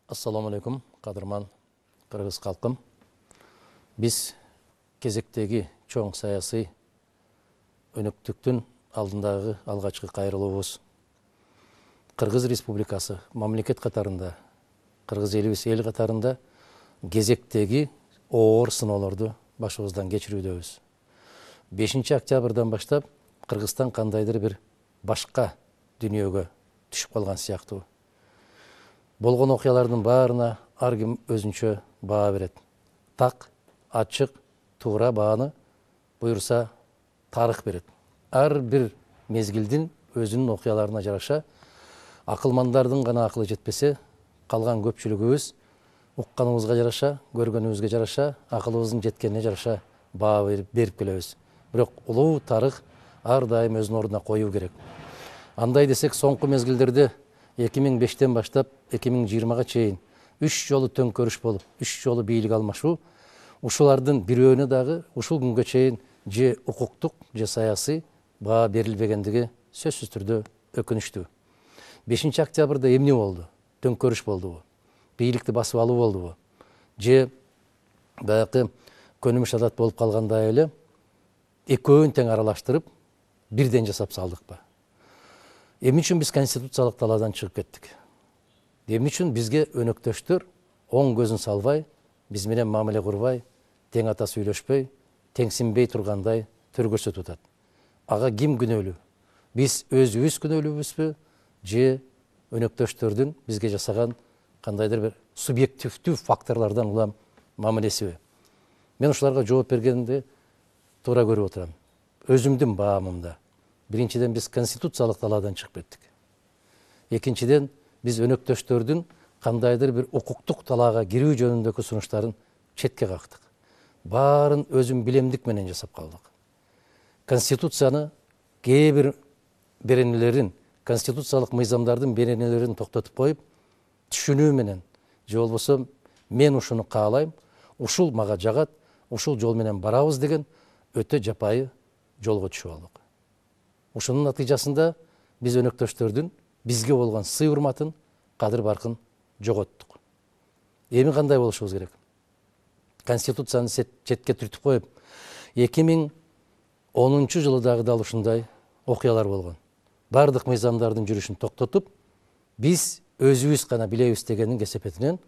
Assalamu alaikum, qadırman qırgız халқым. Biz кезектеги чоң саясий өнөктүктүн алдындағы алгачкы кайрылуубуз. Кыргыз Республикасы мамлекет катарында, кыргыз элибиз эл катарында кезектеги оор сыноолорду башыбыздан кечирүүдөбүз. 5 октябрдан баштап Кыргызстан кандайдыр бир башка дүнүйөгө түшүп калган сыяктуу. Болгон окуялардын баарына ар ким өзүнчө баа берет. Так, ачык, туура бааны буйрса тарых берет. Ар бир мезгилдин өзүнүн окуяларына жараша акылмандардын гана акылы жетпесе, калган көпчүлүгүбүз укканыбызга жараша, көргөнүбүзгө жараша, акылыбыздын жеткенине жараша баа берип келебиз. Бирок улуу тарых ар дайым өзүнүн ордуна коюу керек. Андай десек, соңку мезгилдерде 2005-тен баштап 2020-га чейин 3 жолу төңкөрүш болуп, 3 жолу бийлик алмашуу, ушулардын бирөөнө дагы ушул күнгө чейин же укуктук, же саясий баа берилбегендиги сөзсүз түрдө өкүнүчтүү. 5 октябрда эмне болду? Төңкөрүш болдубу? Бийликти басып алуу болдубу? Же баягы көнүмүш адат болуп калгандай эле экөөнү тең аралаштырып бирден жасап салдыкпы? Эмне үчүн биз конституциялык талаадан чыгып кеттик? Эмне үчүн бизге өнөктөштөр оң көзүн салбай, биз менен мамиле курбай, тең ата сүйлөшпөй, теңсинбей тургандай төр көрсөтүп атат? Ага ким күнөөлүү? Биз өзүбүз күнөөлүүбүзбү, же өнөктөштөрдүн бизге жасаган кандайдыр бир субъективдүү факторлордон улам мамилесиби? Мен ушуларга жооп бергенди туура көрүп отурам. Өзүмдүн баамымда. Биринчиден, биз конституциялык талаадан чыгып кеттик. Экинчиден, биз өнөктөштөрдүн кандайдыр бир укуктук талаага кирүү жөнүндөгү сунуштарын четке кактык. Баарын өзүм билемдик менен жасап калдык. Конституцияны кээ бир беренелерин, конституциялык мыйзамдардын беренелерин токтотуп коюп, түшүнүү менен, же болбосо мен ушуну каалайм, ушул мага жагат, ушул жол менен барабыз деген өтө жапайы жолго түшүп алдык. Ушунун натыйжасында биз өнөктөштөрдүн бизге болгон сый урматын, кадыр баркын жоготтук. Эми кандай болушубуз керек? Конституцияны четке түртүп коюп, 2010 жылы дал ушундай окуялар болгон. Бардык мыйзамдардын жүрүшүн токтотуп, биз өзүбүз гана билебиз дегендин кесепетинен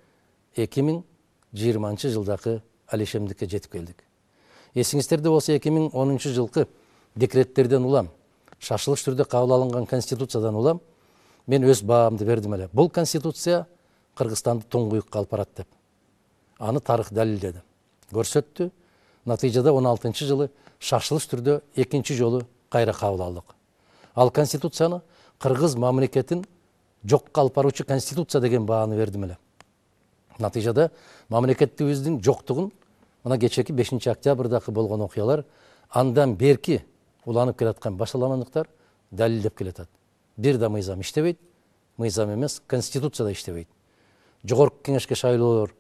2020 жылдагы алишемдикке жетип келдик. Эсиңиздерде болсо 2010 жылкы декреттерден улам, шашылыш түрдө кабыл алынган конституциядан улам мен өз баамды бердим эле. Бул конституция Кыргызстанды туңгуюкка алып барат деп. Аны тарых далилдеди, көрсөттү. Натыйжада 16 жылы шашылыш түрдө экинчи жолу кайра кабыл алдык. Ал конституцияны Кыргыз мамлекетин жокко алып баруучу конституция деген бааны бердим эле. Натыйжада мамлекеттибиздин жоктугун мына кечеки 5 октябрдагы болгон окуялар, андан берки уланып келаткан башаламандыктар далилдеп келатат. Бир да мыйзам иштебейт, мыйзам эмес, конституция да иштебейт. Жогорку кеңешке шайлоолор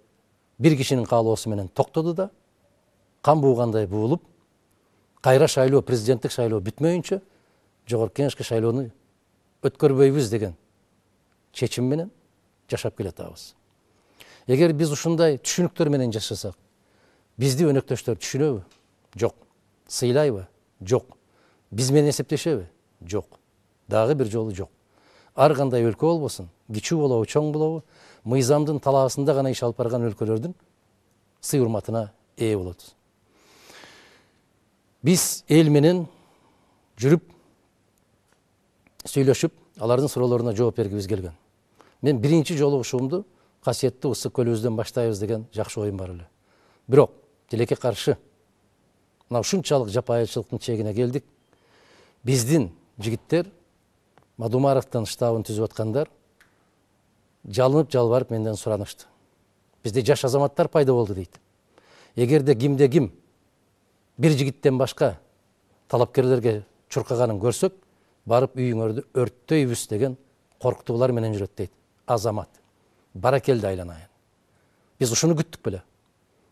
бир кишинин каалоосу менен токтоду да, кан буугандай буулуп, кайра шайлоо, президенттик шайлоо бүтмөйүнчө жогорку кеңешке шайлоону өткөрбөйбүз деген чечим менен жашап келатабыз. Эгер биз ушундай түшүнүктөр менен жашасак, бизди өнөктөштөр түшүнөбү? Жок. Сыйлайбы? Жок. Биз менен эсептешеби? Жок. Дагы бир жолу жок. Ар кандай өлкө болбосун, кичүү болобу, чоң болобу, мыйзамдын талаасында гана иш алып барган өлкөлөрдүн сый урматына ээ болот. Биз эл менен жүрүп, сүйлөшүп, алардын суроолоруна жооп бергибиз келген. Мен биринчи жолу ушуумду касиеттүү ысык көлүбүздөн баштайбыз деген жакшы оюм бар эле. Бирок тилекке каршы мына ушунчалык жапайычылыктын чегине келдик. Биздин жигиттер Мадумаровдун штабын түзүп аткандар жалынып жалбарып менден суранышты. Бизде жаш азаматтар пайда болду дейт. Эгерде кимде ким бир жигиттен башка талапкерлерге чуркаганын көрсөк, барып үйүңөрдү өрттөйбүз деген коркутуулар менен жүрөт дейт. Азамат. Баракелди айланайын. Биз ушуну күттүк беле?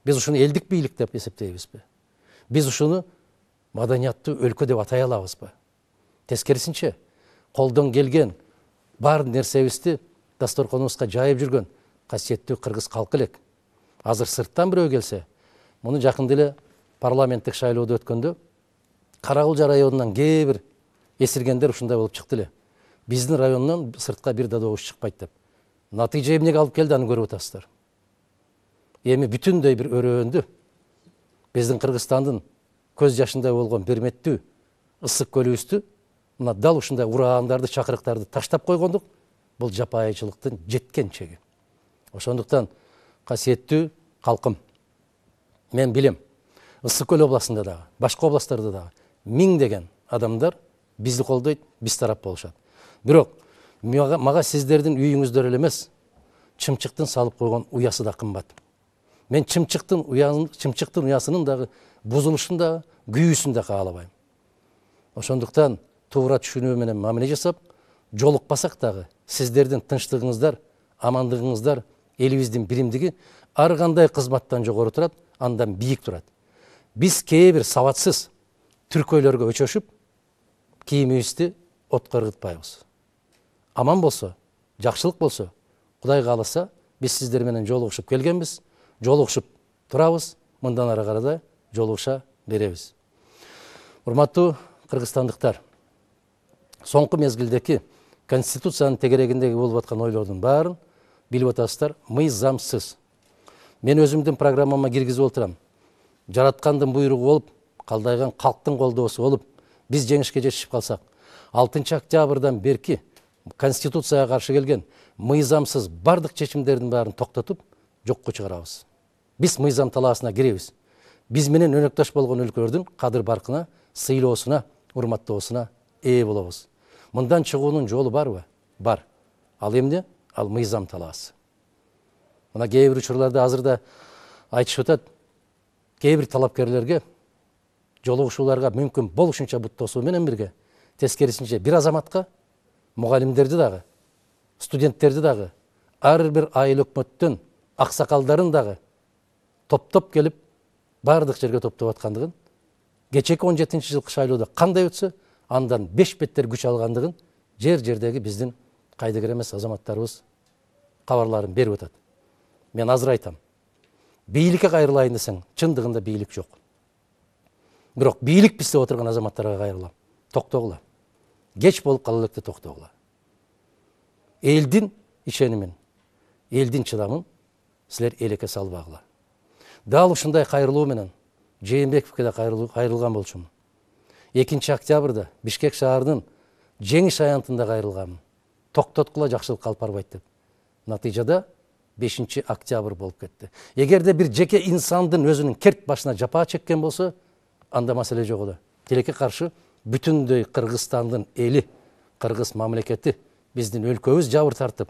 Биз ушуну элдик бийлик деп эсептейбизби? Биз ушуну маданияттуу өлкө деп атай алабызбы? Тескерисинче, колдон келген бар нерсебизди дасторконубузга жайып жүргөн касиеттүү кыргыз калкы элек. Азыр сырттан бирөө келсе, муну жакында эле парламенттик шайлоодо өткөндө Каракулжа районунан кээ бир эсиргендер ушундай болуп чыкты эле. Биздин райондон сыртка бир да добуш чыкпайт деп. Натыйжа эмнеге алып келди, аны көрүп атасыздар. Эми бүтүндөй бир өрөөндү биздин Кыргызстандын көз жашындай болгон берметтүү ысык көлүбүздү мына дал ушундай ураандарды, чакырыктарды таштап койгондук бул жапайычылыктын жеткен чеги. Ошондуктан касиеттүү калкым, мен билем, Ысык көл областында дагы, башка областтарда дагы миңдеген адамдар бизди колдойт, биз тарап болушат. Бирок мага сиздердин үйүңүздөр эле эмес, чымчыктын салып койгон уясы да кымбат. Мен чымчыктын уясынын дагы бузулушун да, күйүүсүн да каалабайм. Ошондуктан туура түшүнүү менен мамиле жасап, жолукпасак дагы сиздердин тынчтыгыңыздар, амандыгыңыздар, элибиздин биримдиги ар кандай кызматтан жогору турат, андан бийик турат. Биз кээ бир сабатсыз түркөйлөргө өчөшүп, кийимибизди отко ыргытпайбыз. Аман болсо, жакшылык болсо, Кудай кааласа, биз сиздер менен жолугушуп келгенбиз, жолугушуп турабыз, мындан ары карай жолугуша беребиз. Урматтуу кыргызстандыктар, соңку мезгилдеки Конституциянын тегерегиндеги болуп аткан ойлордун баарын билип атасыздар, мыйзамсыз. Мен өзүмдүн программама киргизип отурам. Жараткандын буйругу болуп, калдайган калктын колдоосу болуп, биз жеңишке жетишип калсак, 6 октябрдан берки Конституцияга каршы келген мыйзамсыз бардык чечимдердин баарын токтотуп, жокко чыгарабыз. Биз мыйзам талаасына киребиз. Биз менен өнөктөш болгон өлкөлөрдүн кадыр баркына, сыйлоосуна, урматтоосуна ээ болобуз. Мындан чыгуунун жолу барбы? Бар. Ал эмне? Ал мыйзам талаасы. Мына кээ бир учурларда азырда айтышып атат, кээ бир талапкерлерге жолугушууларга мүмкүн болушунча бут тосуу менен бирге тескерисинче бир азаматка мугалимдерди дагы, студенттерди дагы, ар бир айыл өкмөттөн аксакалдарын дагы топтоп келип бардык жерге топтоп аткандыгын, кечеки 17-жылкы шайлоодо кандай өтсө, андан 5 беттер күч алгандыгын жер-жердеги биздин кайдыгер эмес азаматтарыбыз кабарларын берип атат. Мен азыр айтам. Бийликке кайрылайын десең, чындыгында бийлик жок. Бирок бийлик бизде отурган азаматтарга кайрылам. Токтогула. Кеч болуп кала электе токтогула. Элдин ишенимин, элдин чыдамын силер элекке салбагыла. Дал ушундай кайрылуу менен Жээнбековке да кайрылган болчумун. 2 октябрда Бишкек шаарынын жеңиш аянтында кайрылганмын. Токтоткула, жакшылык калып барбайт деп. Натыйжада 5 октябрь болуп кетти. Эгерде бир жеке инсандын өзүнүн керт башына жапа чеккен болсо, анда маселе жок эле. Тилекке каршы бүтүндөй Кыргызстандын эли, кыргыз мамлекети, биздин өлкөбүз жабыр тартып,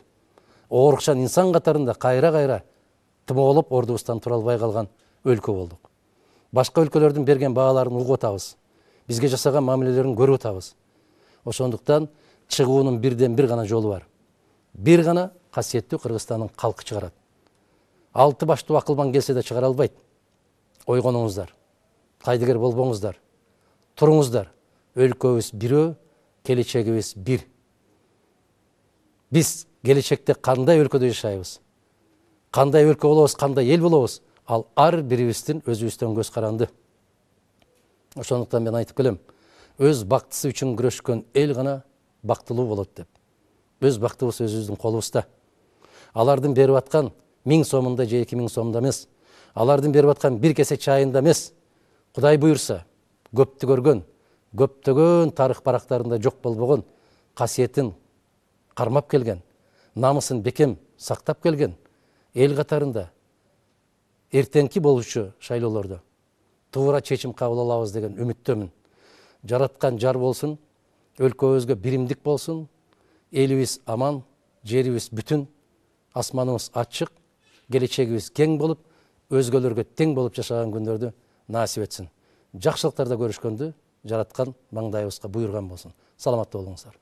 оорукчан инсан катарында кайра тымоолоп ордубуздан тура албай калган өлкө болдук. Башка өлкөлөрдүн берген бааларын угуп атабыз. Бизге жасаган мамилелерин көрүп атабыз. Ошондуктан чыгуунун бирден бир гана жолу бар. Бир гана касиеттүү Кыргызстандын калкы чыгарат. 6 баштуу акылман келсе да чыгара албайт. Ойгонуңуздар, кайдыгер болбоңуздар, туруңуздар. Өлкөбүз бирөө, келечегибиз бир. Биз келечекте кандай өлкөдө жашайбыз? Кандай өлкө болобуз, кандай эл болобуз? Ал ар бирибиздин өзүбүздөн көз каранды. Ошондуктан мен айтып келем, өз бактысы үчүн күрөшкөн эл гана бактылуу болот деп. Өз бактыбыз өзүбүздүн колубузда. Алардын берип аткан 1000 сомунда же 2000 сомунда эмес, алардын берип аткан бир кесе чайында эмес, Кудай буйрса, көптү көргөн, көптөгөн тарых барактарында жок болбогон касиетин кармап келген, намысын бекем сактап келген эл катарында эртеңки болуучу шайлоолордо туура чечим кабыл алабыз деген үмүттөмүн. Жараткан жар болсун, өлкөбүзгө биримдик болсун, элибиз аман, жерибиз бүтүн, асманыбыз ачык, келечегибиз кең болуп, өзгөлөргө тең болуп жашаган күндөрдү насип этсин. Жакшылыктарда көрүшкөндү жараткан маңдайыбызга буйрган болсун. Саламатта болуңуздар.